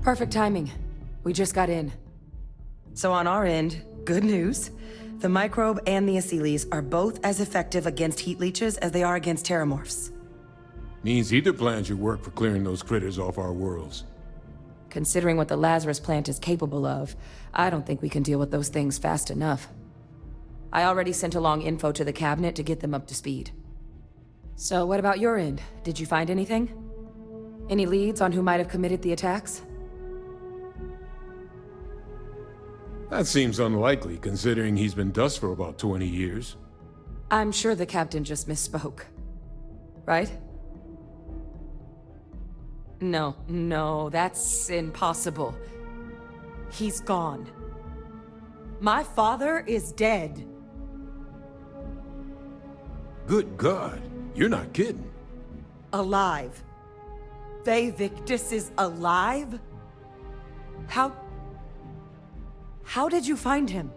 Perfect timing. We just got in. So on our end, good news. The microbe and the acyles are both as effective against heat leeches as they are against terramorphs. Means either plan should work for clearing those critters off our worlds. Considering what the Lazarus plant is capable of, I don't think we can deal with those things fast enough. I already sent along info to the cabinet to get them up to speed. So what about your end? Did you find anything? Any leads on who might have committed the attacks? That seems unlikely, considering he's been dust for about 20 years. I'm sure the captain just misspoke. Right? No, that's impossible. He's gone. My father is dead. Good God, you're not kidding. Alive. They Victus is alive? How did you find him?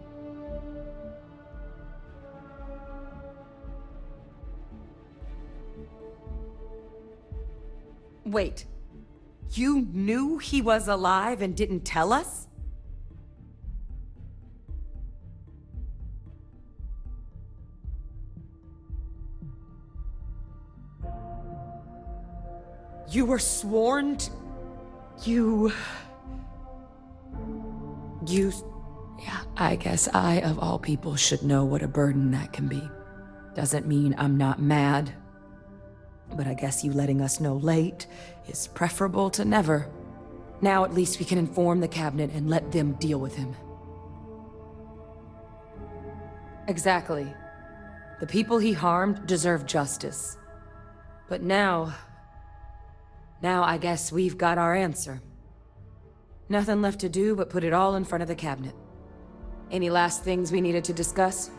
Wait. You knew he was alive and didn't tell us? You were sworn to... Yeah, I guess I, of all people, should know what a burden that can be. Doesn't mean I'm not mad. But I guess you letting us know late is preferable to never. Now at least we can inform the cabinet and let them deal with him. Exactly. The people he harmed deserve justice. But now I guess we've got our answer. Nothing left to do but put it all in front of the cabinet. Any last things we needed to discuss?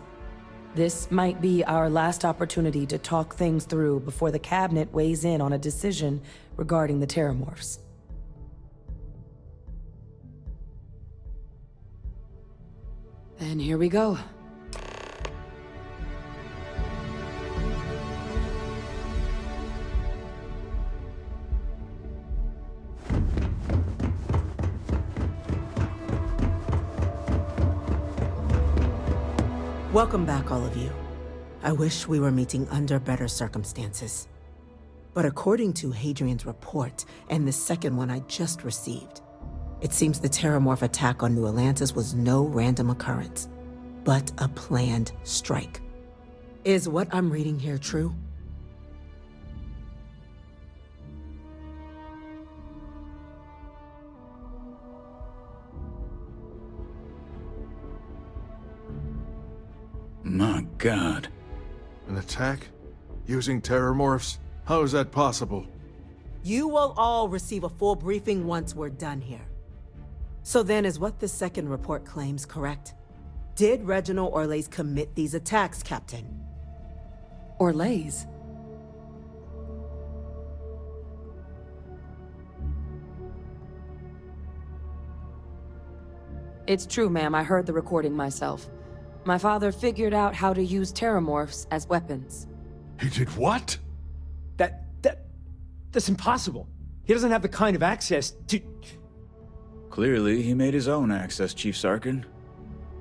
This might be our last opportunity to talk things through before the cabinet weighs in on a decision regarding the terramorphs. Then here we go. Welcome back, all of you. I wish we were meeting under better circumstances. But according to Hadrian's report, and the second one I just received, it seems the Terramorph attack on New Atlantis was no random occurrence, but a planned strike. Is what I'm reading here true? My God. An attack? Using terramorphs? How is that possible? You will all receive a full briefing once we're done here. So then, is what the second report claims correct? Did Reginald Orlays commit these attacks, Captain? Orlays? It's true, ma'am. I heard the recording myself. My father figured out how to use terramorphs as weapons. He did what? That's impossible. He doesn't have the kind of access to... Clearly, he made his own access, Chief Sarkin.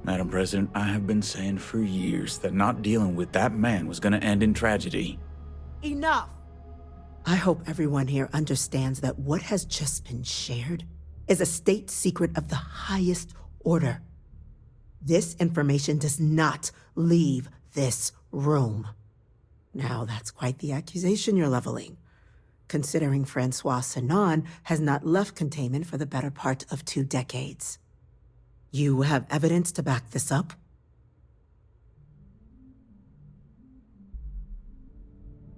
Madam President, I have been saying for years that not dealing with that man was gonna end in tragedy. Enough! I hope everyone here understands that what has just been shared is a state secret of the highest order. This information does not leave this room. Now, that's quite the accusation you're leveling, considering Francois Sinon has not left containment for the better part of 2 decades. You have evidence to back this up?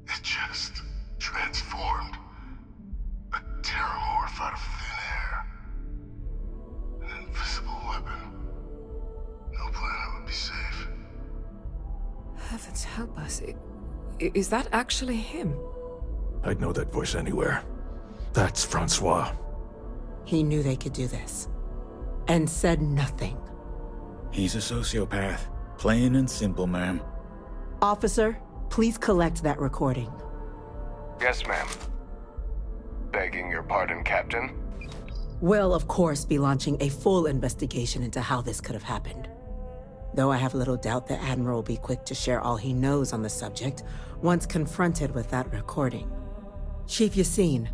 It just transformed. A terramorph out of thin air. An invisible weapon. No planet would be safe. Heavens help us. Is that actually him? I'd know that voice anywhere. That's Francois. He knew they could do this, and said nothing. He's a sociopath. Plain and simple, ma'am. Officer, please collect that recording. Yes, ma'am. Begging your pardon, Captain. We'll, of course, be launching a full investigation into how this could have happened. Though I have little doubt the Admiral will be quick to share all he knows on the subject once confronted with that recording. Chief Yassine,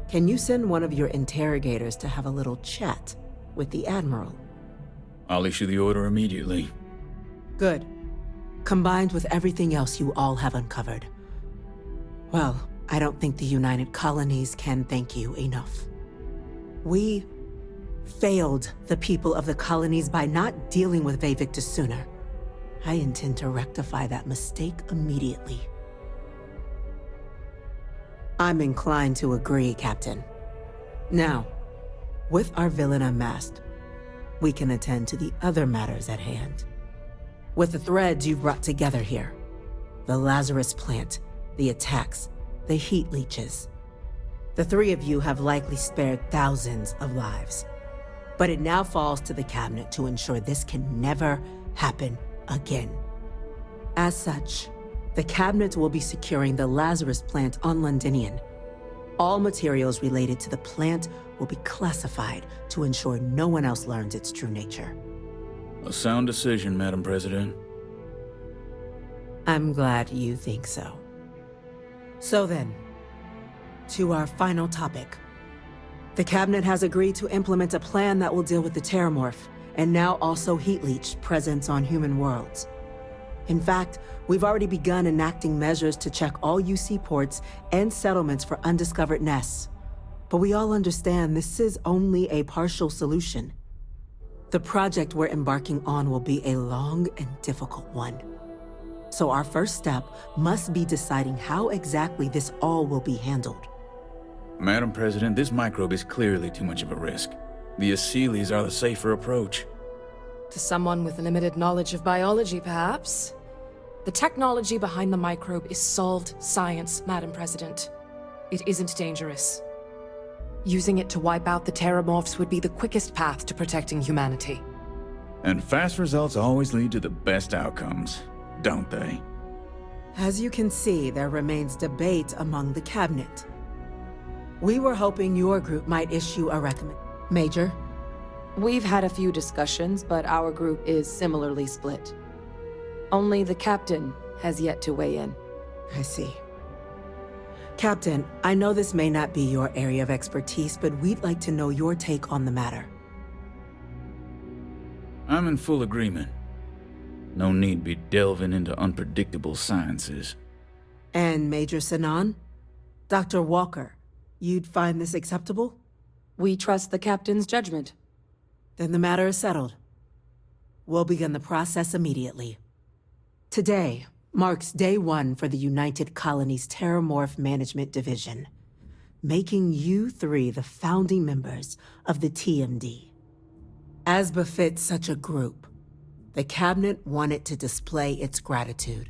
can you send one of your interrogators to have a little chat with the Admiral? I'll issue the order immediately. Good. Combined with everything else you all have uncovered. Well, I don't think the United Colonies can thank you enough. We failed the people of the colonies by not dealing with Vayvictus sooner. I intend to rectify that mistake immediately. I'm inclined to agree, Captain. Now, with our villain unmasked, we can attend to the other matters at hand. With the threads you've brought together here, the Lazarus plant, the attacks, the heat leeches, the three of you have likely spared thousands of lives. But it now falls to the Cabinet to ensure this can never happen again. As such, the Cabinet will be securing the Lazarus plant on Londinian. All materials related to the plant will be classified to ensure no one else learns its true nature. A sound decision, Madam President. I'm glad you think so. So then, to our final topic. The Cabinet has agreed to implement a plan that will deal with the Terramorph, and now also Heat Leech presence on human worlds. In fact, we've already begun enacting measures to check all UC ports and settlements for undiscovered nests. But we all understand this is only a partial solution. The project we're embarking on will be a long and difficult one. So our first step must be deciding how exactly this all will be handled. Madam President, this microbe is clearly too much of a risk. The Aseles are the safer approach. To someone with limited knowledge of biology, perhaps? The technology behind the microbe is solved science, Madam President. It isn't dangerous. Using it to wipe out the Terramorphs would be the quickest path to protecting humanity. And fast results always lead to the best outcomes, don't they? As you can see, there remains debate among the Cabinet. We were hoping your group might issue a recommendation. Major? We've had a few discussions, but our group is similarly split. Only the captain has yet to weigh in. I see. Captain, I know this may not be your area of expertise, but we'd like to know your take on the matter. I'm in full agreement. No need be delving into unpredictable sciences. And Major Sinan? Dr. Walker, you'd find this acceptable? We trust the captain's judgment. Then the matter is settled. We'll begin the process immediately. Today marks day one for the United Colonies Terramorph Management Division, making you three the founding members of the TMD. As befits such a group, the Cabinet wanted to display its gratitude.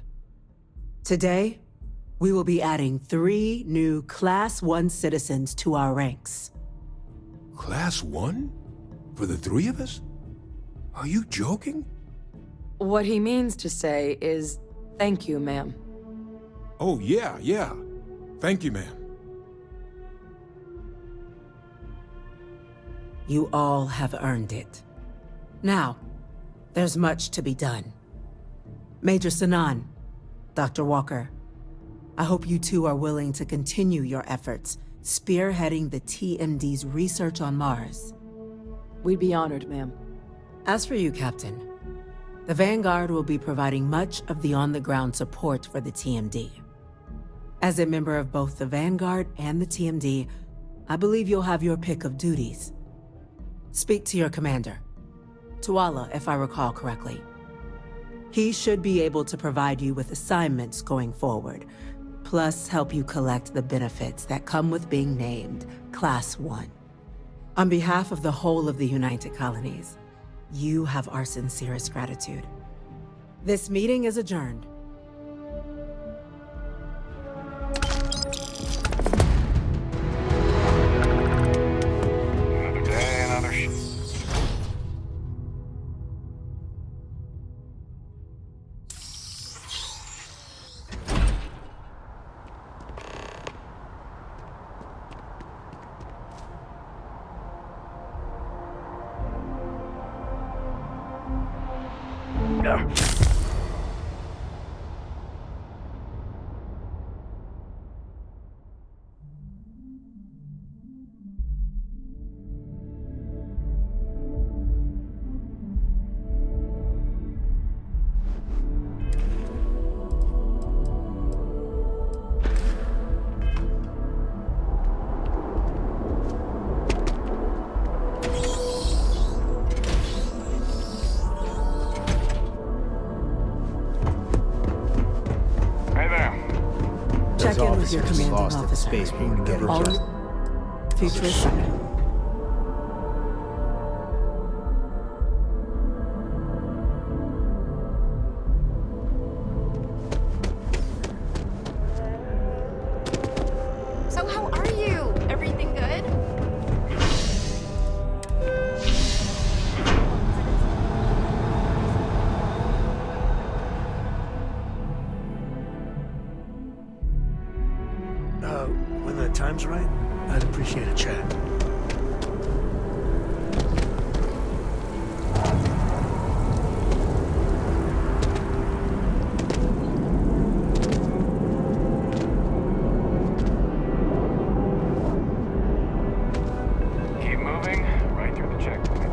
Today, we will be adding 3 new Class 1 citizens to our ranks. Class 1? For the 3 of us? Are you joking? What he means to say is, thank you, ma'am. Oh, yeah. Thank you, ma'am. You all have earned it. Now, there's much to be done. Major Sinan, Dr. Walker, I hope you two are willing to continue your efforts spearheading the TMD's research on Mars. We'd be honored, ma'am. As for you, Captain, the Vanguard will be providing much of the on-the-ground support for the TMD. As a member of both the Vanguard and the TMD, I believe you'll have your pick of duties. Speak to your commander, Tuala, if I recall correctly. He should be able to provide you with assignments going forward, plus help you collect the benefits that come with being named Class 1. On behalf of the whole of the United Colonies, you have our sincerest gratitude. This meeting is adjourned. Another day, another with your commanding lost in the officer. space being to get All adjusted. Futurist. So how are you? Everything good? When the time's right, I'd appreciate a chat. Keep moving, right through the checkpoint.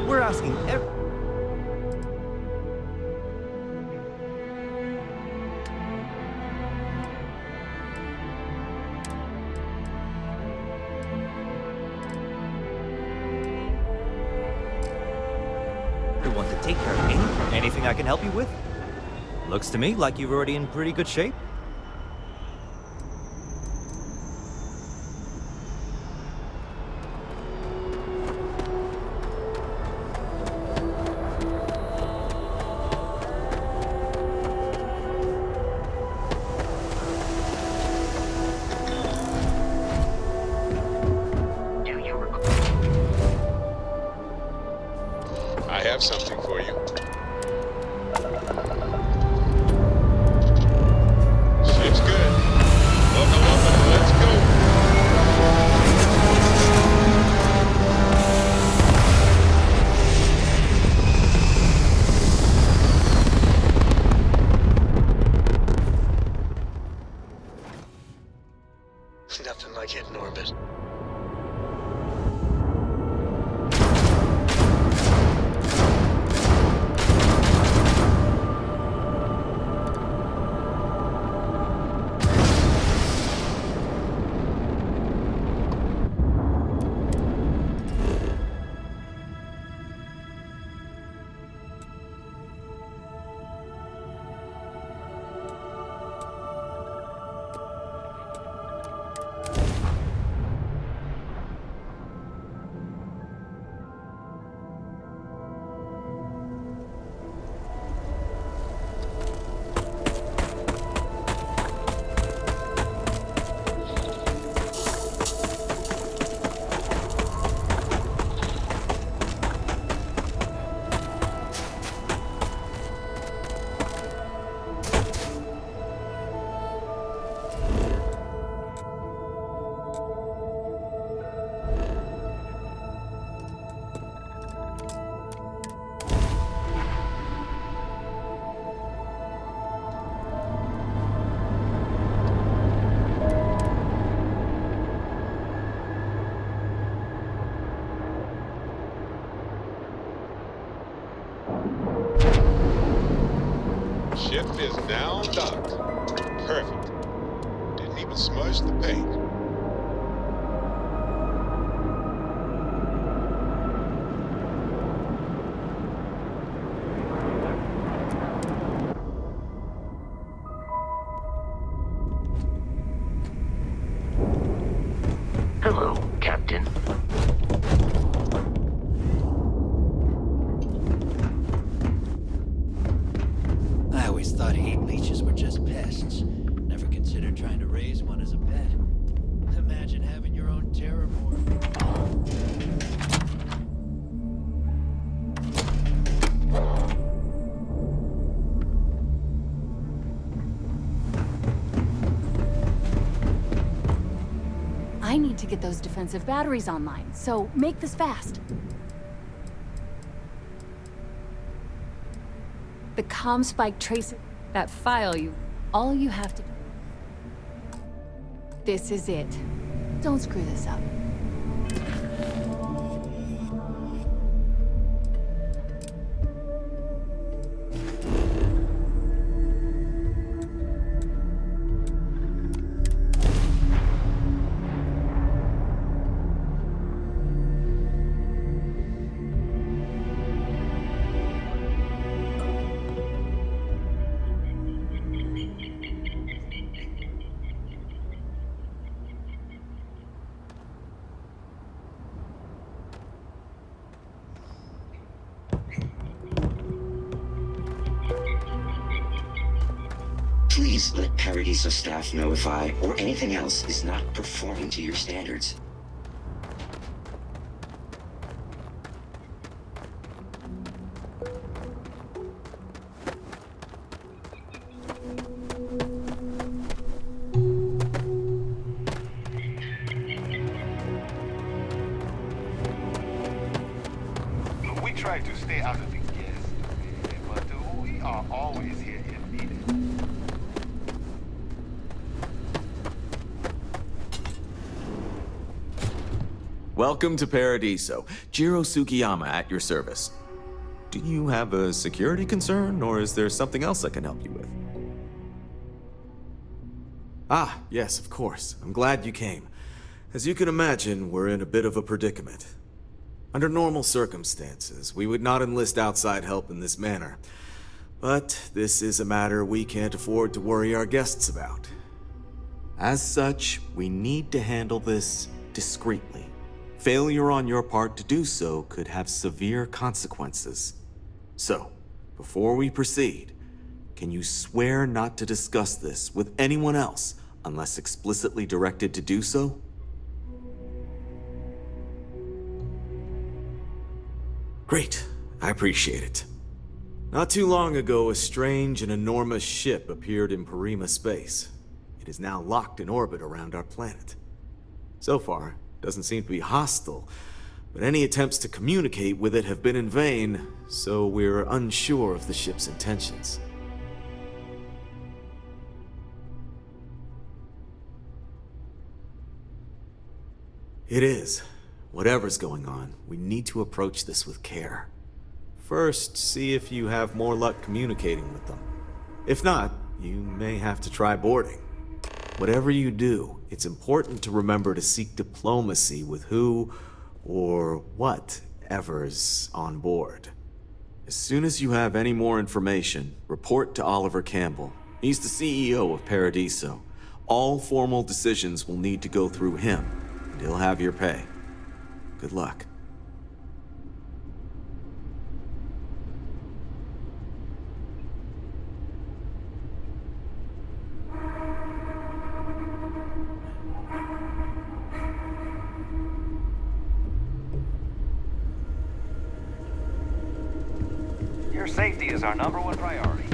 We're asking Want to take care of me? Anything I can help you with? Looks to me like you're already in pretty good shape. I have something for you. Ship's good. Buckle up and let's go. nothing like hitting orbit. Ship is now docked. Perfect. Didn't even smudge the paint. Hello, Captain. I always thought heat leeches were just pests. Never considered trying to raise one as a pet. Imagine having your own terramorph. I need to get those defensive batteries online, so make this fast. The comm spike tracer, that file all you have to do. This is it. Don't screw this up. Please let Paradiso staff know if I, or anything else, is not performing to your standards. We try to stay out of the guest, but we are always here if needed. Welcome to Paradiso. Jiro Sugiyama at your service. Do you have a security concern, or is there something else I can help you with? Ah, yes, of course. I'm glad you came. As you can imagine, we're in a bit of a predicament. Under normal circumstances, we would not enlist outside help in this manner. But this is a matter we can't afford to worry our guests about. As such, we need to handle this discreetly. Failure on your part to do so could have severe consequences. So, before we proceed, can you swear not to discuss this with anyone else unless explicitly directed to do so? Great. I appreciate it. Not too long ago, a strange and enormous ship appeared in Parima space. It is now locked in orbit around our planet. So far, it doesn't seem to be hostile, but any attempts to communicate with it have been in vain, so we're unsure of the ship's intentions. It is. Whatever's going on, we need to approach this with care. First, see if you have more luck communicating with them. If not, you may have to try boarding. Whatever you do, it's important to remember to seek diplomacy with who or whatever's on board. As soon as you have any more information, report to Oliver Campbell. He's the CEO of Paradiso. All formal decisions will need to go through him, and he'll have your pay. Good luck. Your safety is our #1 priority.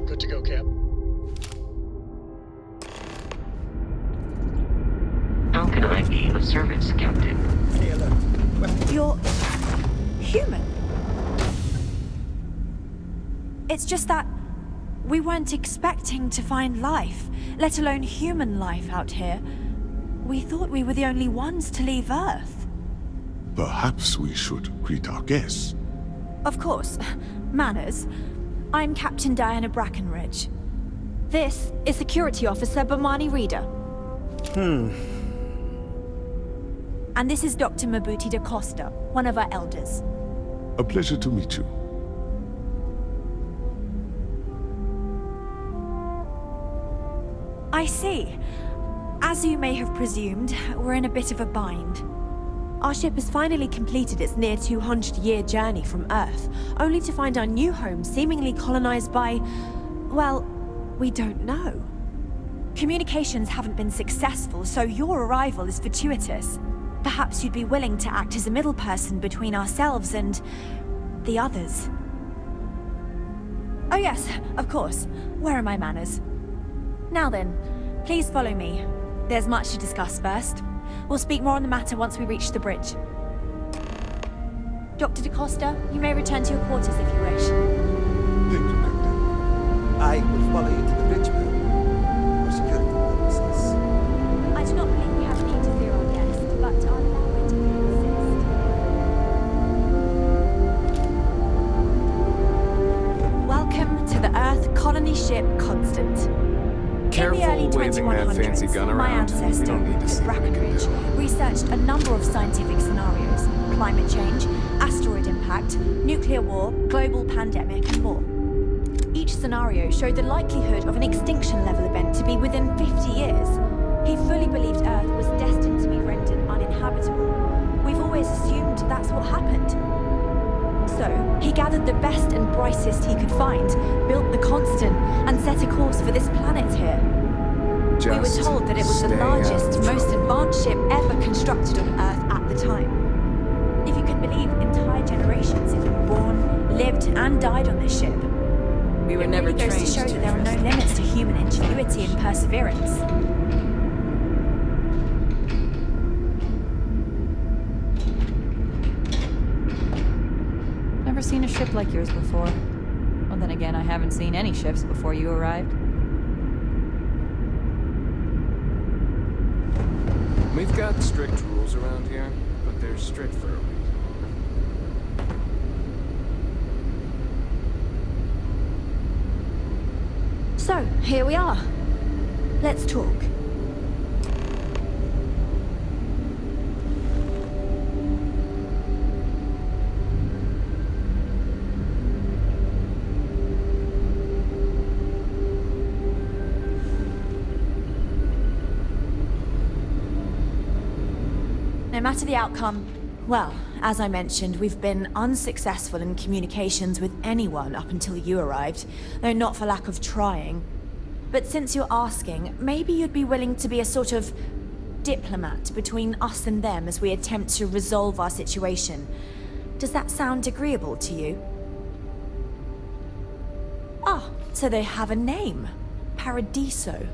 Good to go, Cap. How can I be of service, Captain? You're human. It's just that we weren't expecting to find life, let alone human life out here. We thought we were the only ones to leave Earth. Perhaps we should greet our guests. Of course. Manners. I'm Captain Diana Brackenridge. This is Security Officer Bomani Reader. And this is Dr. Mabuti da Costa, one of our elders. A pleasure to meet you. I see. As you may have presumed, we're in a bit of a bind. Our ship has finally completed its near 200-year journey from Earth, only to find our new home seemingly colonized by, well, we don't know. Communications haven't been successful, so your arrival is fortuitous. Perhaps you'd be willing to act as a middle person between ourselves and the others. Oh yes, of course. Where are my manners? Now then, please follow me. There's much to discuss first. We'll speak more on the matter once we reach the bridge. Dr. da Costa, you may return to your quarters if you wish. Thank you, Captain. I will follow you to the bridge, ma'am. For security purposes. I do not believe we have an interferon guest, but I'll allow it to insist. Welcome to the Earth colony ship Constant. Careful in the early waving that 2100s, fancy gun my around. We ancestor, don't need to see what it can Brackenridge, do. researched a number of scientific scenarios: climate change, asteroid impact, nuclear war, global pandemic, and more. Each scenario showed the likelihood of an extinction-level event to be within 50 years. He fully believed Earth was destined to be rendered uninhabitable. We've always assumed that's what happened. So, he gathered the best and brightest he could find, built the Constant, and set a course for this planet here. We were told that it was the stay out largest, of most trouble. advanced ship ever constructed on Earth at the time. If you can believe, entire generations have been born, lived, and died on this ship. We were It never really goes trained to show to that there are no trust. limits to human ingenuity and perseverance. Never seen a ship like yours before. Well, then again, I haven't seen any ships before you arrived. We've got strict rules around here, but they're strict for a reason. So, here we are. Let's talk. No matter the outcome, well, as I mentioned, we've been unsuccessful in communications with anyone up until you arrived, though not for lack of trying. But since you're asking, maybe you'd be willing to be a sort of diplomat between us and them as we attempt to resolve our situation. Does that sound agreeable to you? Ah, so they have a name. Paradiso.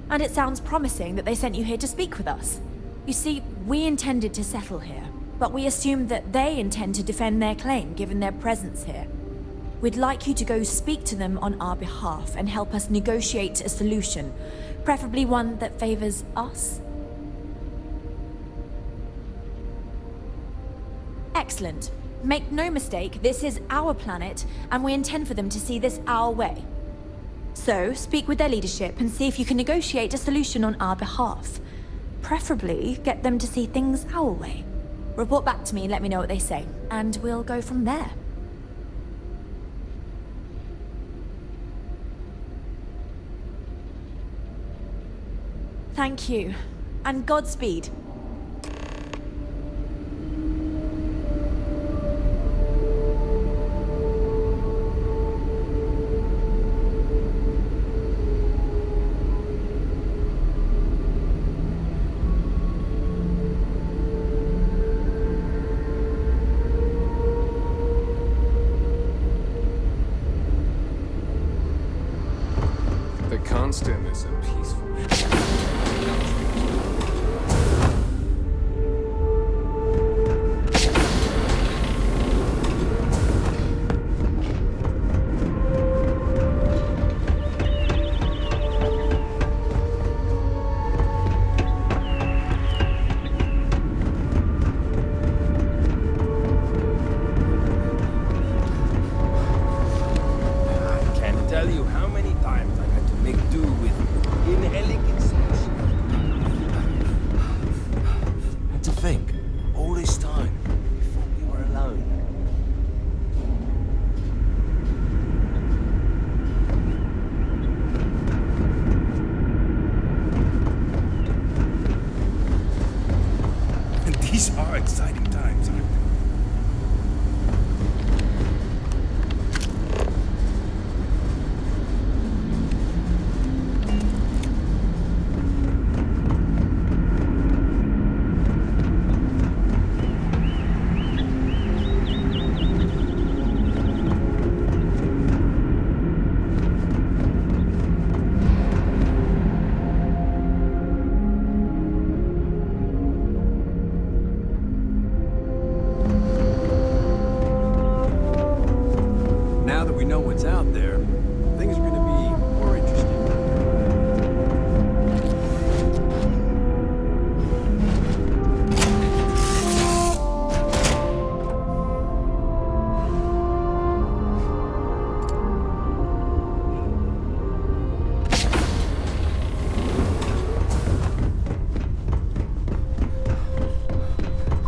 And it sounds promising that they sent you here to speak with us. You see, we intended to settle here, but we assumed that they intend to defend their claim given their presence here. We'd like you to go speak to them on our behalf and help us negotiate a solution, preferably one that favors us. Excellent. Make no mistake, this is our planet, and we intend for them to see this our way. So, speak with their leadership and see if you can negotiate a solution on our behalf. Preferably, get them to see things our way. Report back to me and let me know what they say, and we'll go from there. Thank you, and Godspeed. The Constant is a peaceful ship. These are exciting times, aren't they? Now that we know what's out there, things are gonna be more interesting.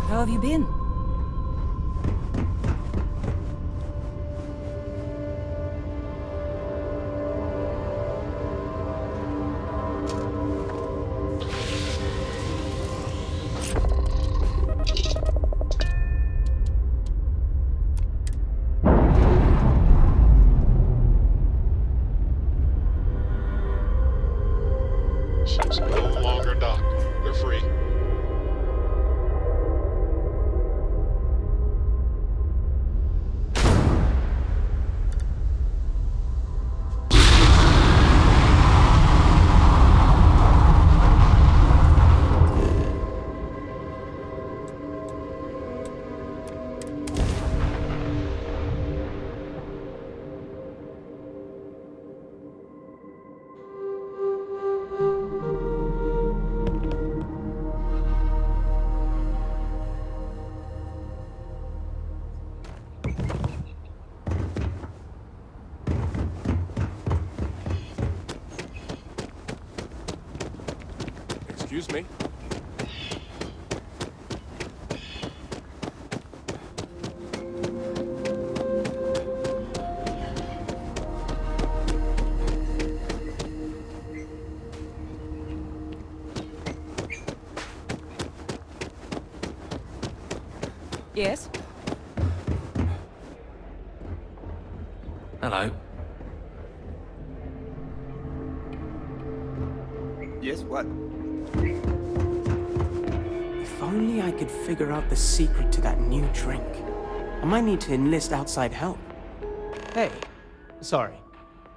How have you been? Ship's no longer docked. We're free. Excuse me? Yes? Hello. Yes, what? If only I could figure out the secret to that new drink. I might need to enlist outside help. Hey, sorry.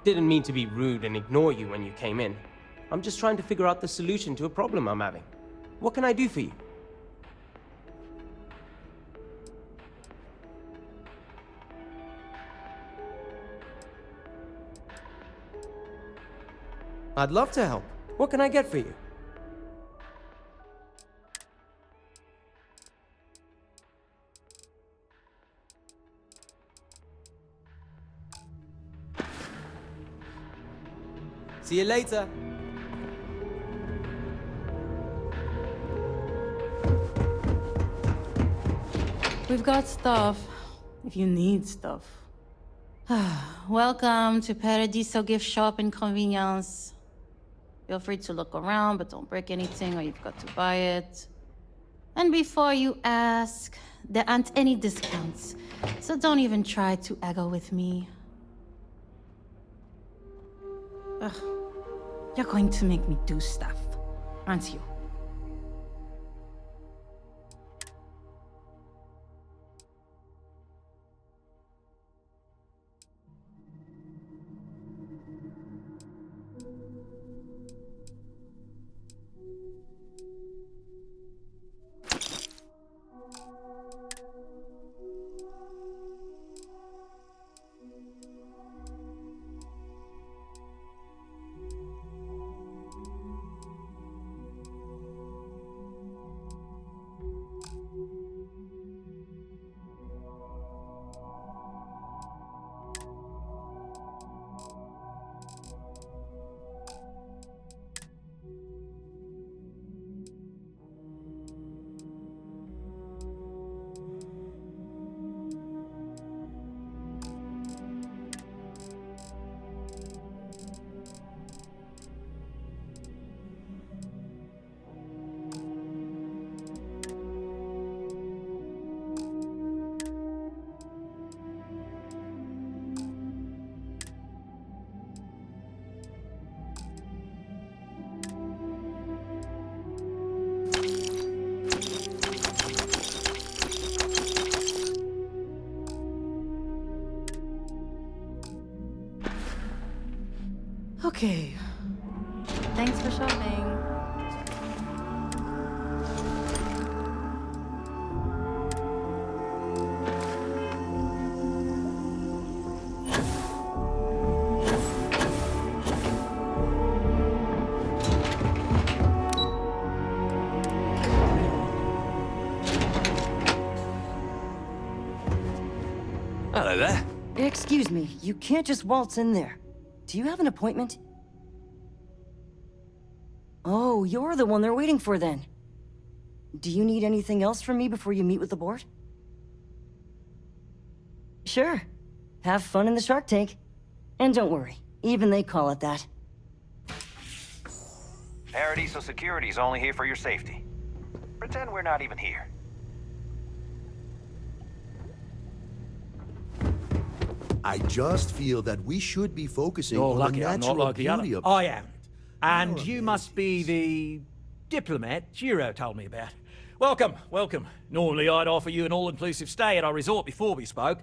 Didn't mean to be rude and ignore you when you came in. I'm just trying to figure out the solution to a problem I'm having. What can I do for you? I'd love to help. What can I get for you? See you later. We've got stuff, if you need stuff. Welcome to Paradiso Gift Shop and Convenience. Feel free to look around, but don't break anything or you've got to buy it. And before you ask, there aren't any discounts, so don't even try to haggle with me. Ugh. You're going to make me do stuff, aren't you? Okay. Thanks for shopping. Hello there. Excuse me, you can't just waltz in there. Do you have an appointment? Oh, you're the one they're waiting for then. Do you need anything else from me before you meet with the board? Sure. Have fun in the shark tank. And don't worry, even they call it that. Paradiso Security's only here for your safety. Pretend we're not even here. I just feel that we should be focusing You're on lucky the I'm not natural like the other. beauty of... I am. And you must be the diplomat Jiro told me about. Welcome, welcome. Normally I'd offer you an all-inclusive stay at our resort before we spoke.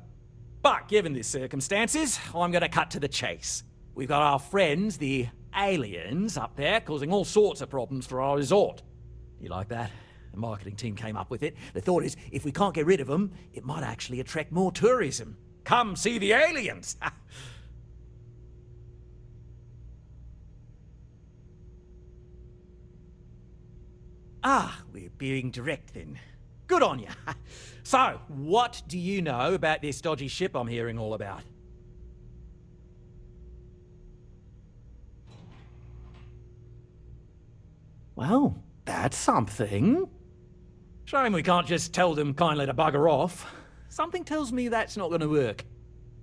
But given the circumstances, I'm going to cut to the chase. We've got our friends, the aliens, up there causing all sorts of problems for our resort. You like that? The marketing team came up with it. The thought is, if we can't get rid of them, it might actually attract more tourism. Come see the aliens! Ah, we're being direct then. Good on you. So, what do you know about this dodgy ship I'm hearing all about? Well, that's something. Shame we can't just tell them kindly to bugger off. Something tells me that's not going to work.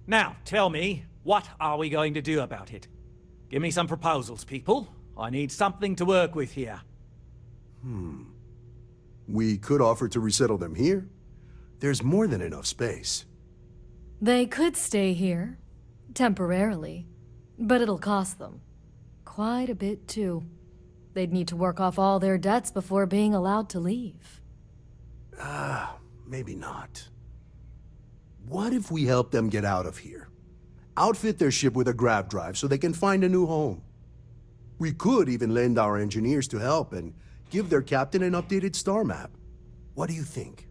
Now, tell me, what are we going to do about it? Give me some proposals, people. I need something to work with here. We could offer to resettle them here. There's more than enough space. They could stay here, temporarily, but it'll cost them. Quite a bit, too. They'd need to work off all their debts before being allowed to leave. Maybe not. What if we help them get out of here? Outfit their ship with a grav drive so they can find a new home. We could even lend our engineers to help and give their captain an updated star map. What do you think?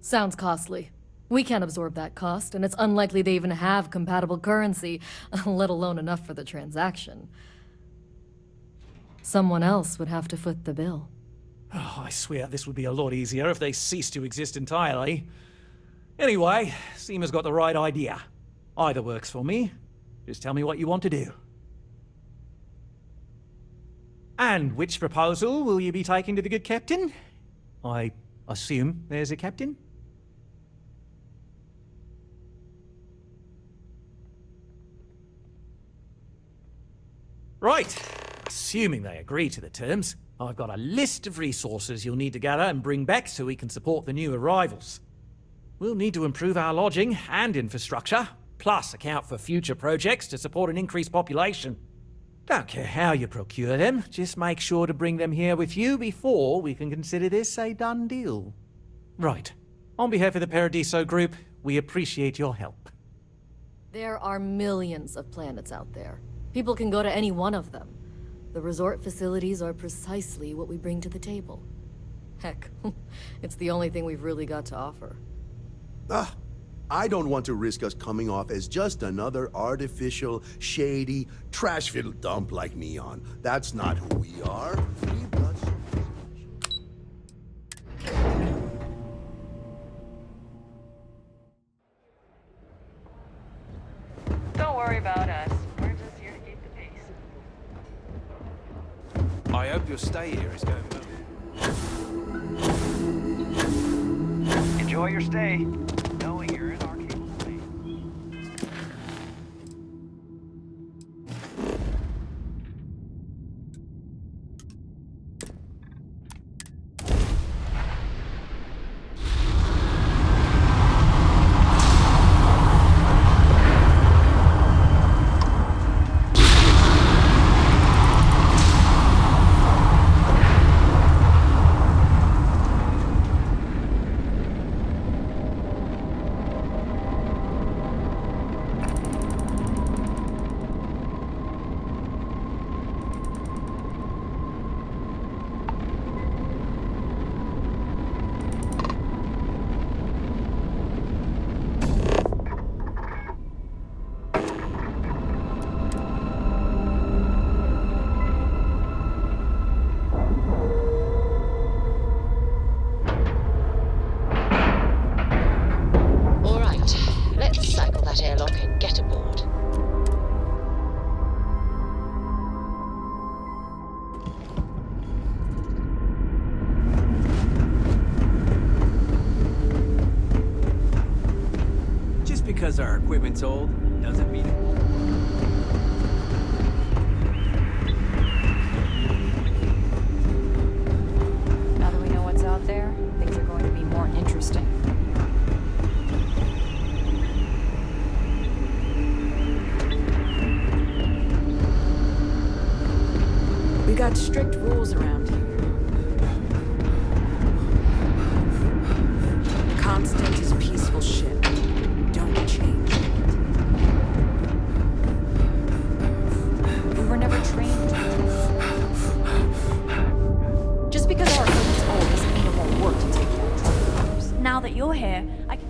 Sounds costly. We can't absorb that cost, and it's unlikely they even have compatible currency, let alone enough for the transaction. Someone else would have to foot the bill. Oh, I swear this would be a lot easier if they ceased to exist entirely. Anyway, Seema's got the right idea. Either works for me. Just tell me what you want to do. And which proposal will you be taking to the good captain? I assume there's a captain? Right. Assuming they agree to the terms, I've got a list of resources you'll need to gather and bring back so we can support the new arrivals. We'll need to improve our lodging and infrastructure, plus account for future projects to support an increased population. Don't care how you procure them, just make sure to bring them here with you before we can consider this a done deal. Right. On behalf of the Paradiso Group, we appreciate your help. There are millions of planets out there. People can go to any one of them. The resort facilities are precisely what we bring to the table. Heck, it's the only thing we've really got to offer. I don't want to risk us coming off as just another artificial, shady, trash-filled dump like Neon. That's not who we are. We've got Don't worry about us. We're just here to keep the peace. I hope your stay here is going well. Enjoy your stay, knowing you're in our capable hands. because our equipment's old doesn't mean it won't. Now that we know what's out there, things are going to be more interesting. We got strict rules around here. Constant is peaceful ship. Don't change it. We were never trained to do. Just because our equipment's old doesn't mean it won't work to take down troublers. Now that you're here, I can...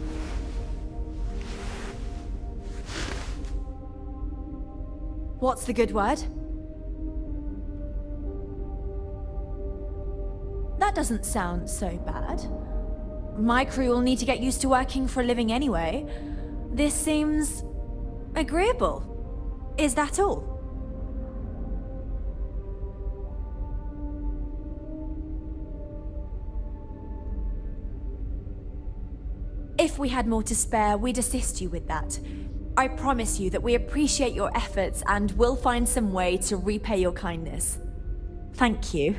What's the good word? That doesn't sound so bad. My crew will need to get used to working for a living anyway. This seems... agreeable. Is that all? If we had more to spare, we'd assist you with that. I promise you that we appreciate your efforts and we'll find some way to repay your kindness. Thank you.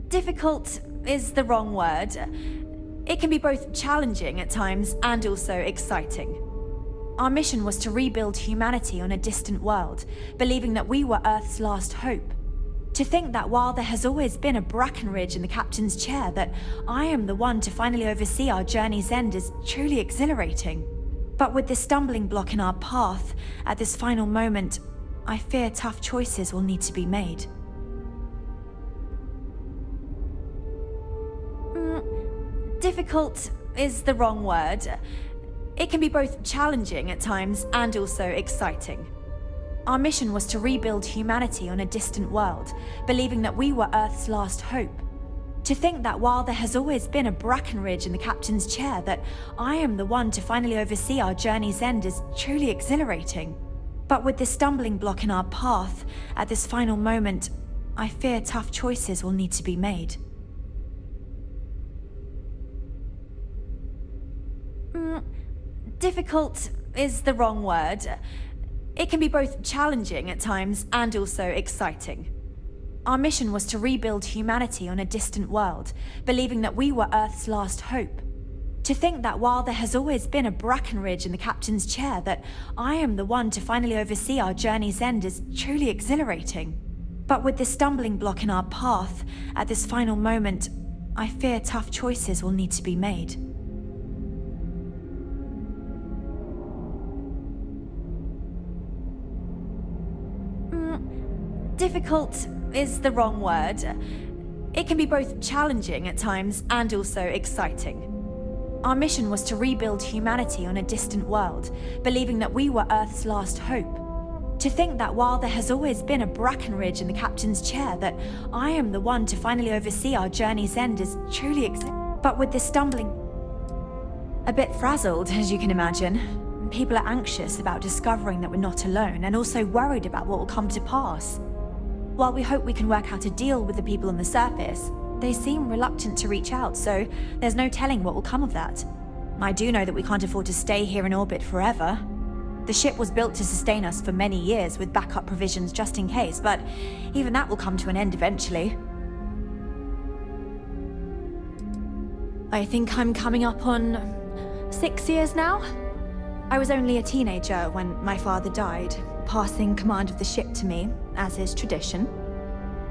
Difficult is the wrong word. It can be both challenging at times and also exciting. Our mission was to rebuild humanity on a distant world, believing that we were Earth's last hope. To think that while there has always been a Brackenridge in the captain's chair, that I am the one to finally oversee our journey's end is truly exhilarating. But with this stumbling block in our path, at this final moment, I fear tough choices will need to be made. Difficult is the wrong word. It can be both challenging at times and also exciting. Our mission was to rebuild humanity on a distant world, believing that we were Earth's last hope. To think that while there has always been a Brackenridge in the captain's chair, that I am the one to finally oversee our journey's end is truly exhilarating. But with this stumbling block in our path, at this final moment, I fear tough choices will need to be made. Difficult is the wrong word. It can be both challenging at times and also exciting. Our mission was to rebuild humanity on a distant world, believing that we were Earth's last hope. To think that while there has always been a Brackenridge in the captain's chair, that I am the one to finally oversee our journey's end is truly exhilarating. But with this stumbling block in our path, at this final moment, I fear tough choices will need to be made. Difficult is the wrong word. It can be both challenging at times and also exciting. Our mission was to rebuild humanity on a distant world, believing that we were Earth's last hope. To think that while there has always been a Brackenridge in the captain's chair, that I am the one to finally oversee our journey's end is truly but with this stumbling... A bit frazzled, as you can imagine. People are anxious about discovering that we're not alone, and also worried about what will come to pass. While we hope we can work out a deal with the people on the surface, they seem reluctant to reach out, so there's no telling what will come of that. I do know that we can't afford to stay here in orbit forever. The ship was built to sustain us for many years with backup provisions just in case, but even that will come to an end eventually. I think I'm coming up on 6 years now. I was only a teenager when my father died, passing command of the ship to me, as is tradition.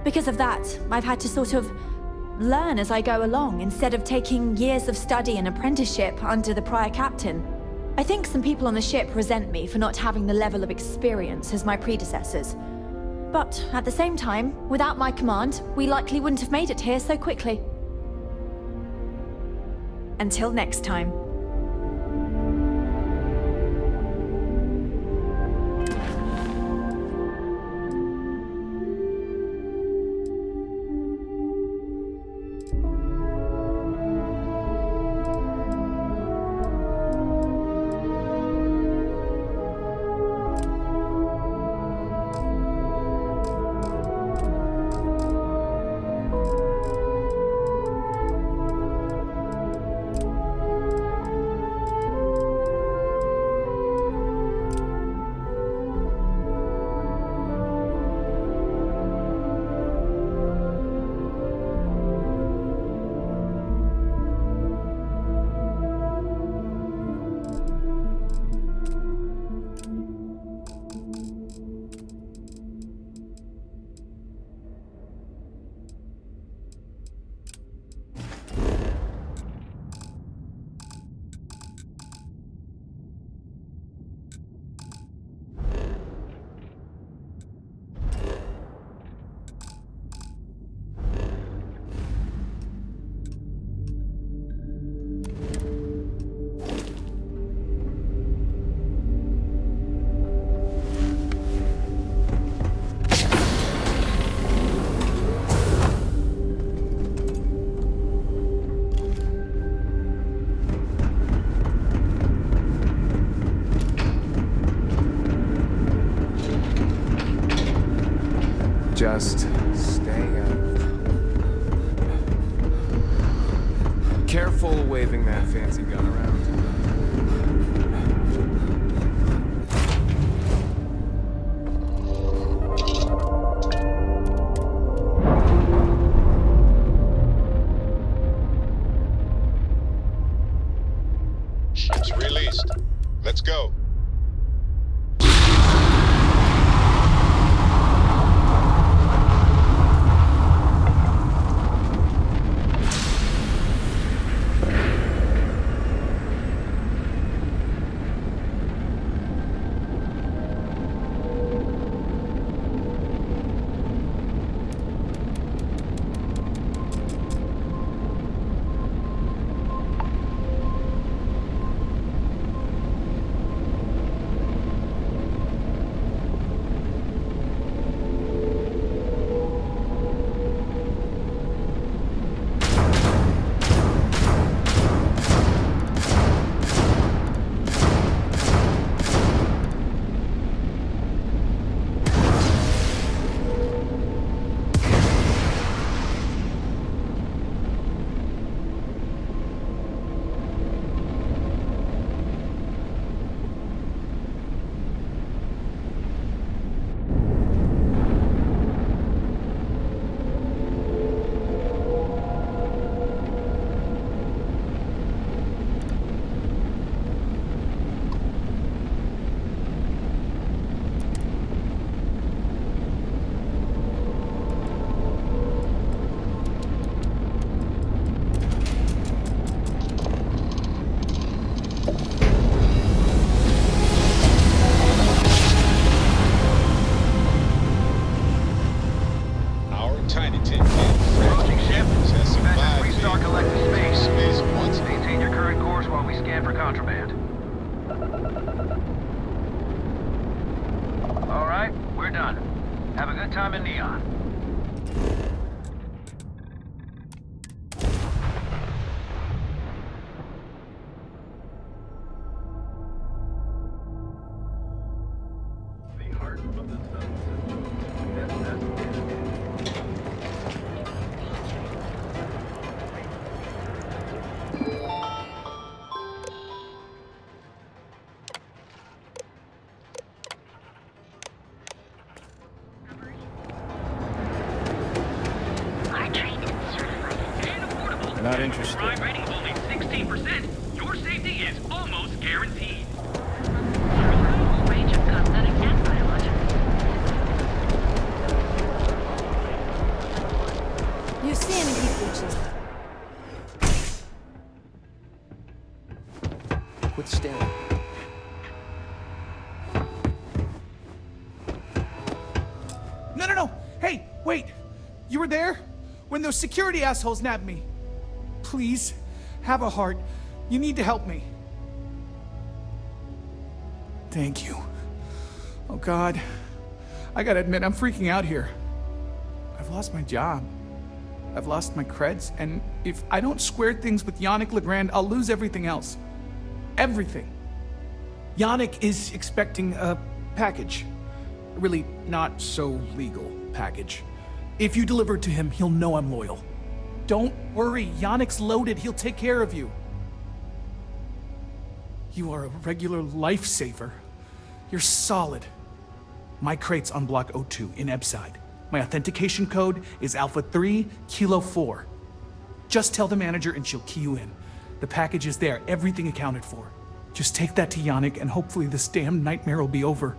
Because of that, I've had to sort of learn as I go along, instead of taking years of study and apprenticeship under the prior captain. I think some people on the ship resent me for not having the level of experience as my predecessors. But at the same time, without my command, we likely wouldn't have made it here so quickly. Until next time. Just stay out. Careful waving that fancy gun around. Ships released. Let's go. Not interested. Crime rating only 16%. Your safety is almost guaranteed. There is a whole range of cosmetic and biological. You see any heat breaches? Quit staring. No! Hey, wait! You were there? When those security assholes nabbed me. Please, have a heart. You need to help me. Thank you. Oh God. I gotta admit, I'm freaking out here. I've lost my job. I've lost my creds, and if I don't square things with Yannick Legrand, I'll lose everything else. Everything. Yannick is expecting a package. A really not so legal package. If you deliver it to him, he'll know I'm loyal. Don't worry, Yannick's loaded. He'll take care of you. You are a regular lifesaver. You're solid. My crate's on Block O2 in Ebside. My authentication code is Alpha 3 Kilo 4. Just tell the manager and she'll key you in. The package is there, everything accounted for. Just take that to Yannick and hopefully this damn nightmare will be over.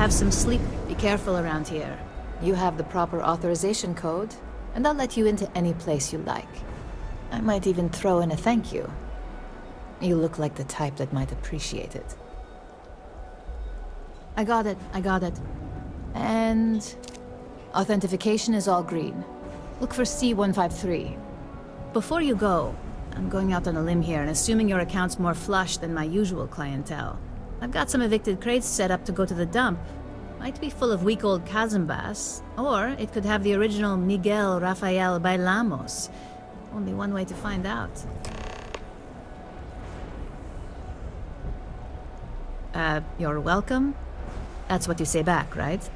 have some sleep. Be careful around here. You have the proper authorization code, and I'll let you into any place you like. I might even throw in a thank you. You look like the type that might appreciate it. I got it. And authentication is all green. Look for C153. Before you go, I'm going out on a limb here and assuming your account's more flush than my usual clientele. I've got some evicted crates set up to go to the dump. Might be full of weak old Kazambas, or it could have the original Miguel Rafael Bailamos. Only one way to find out. You're welcome? That's what you say back, right?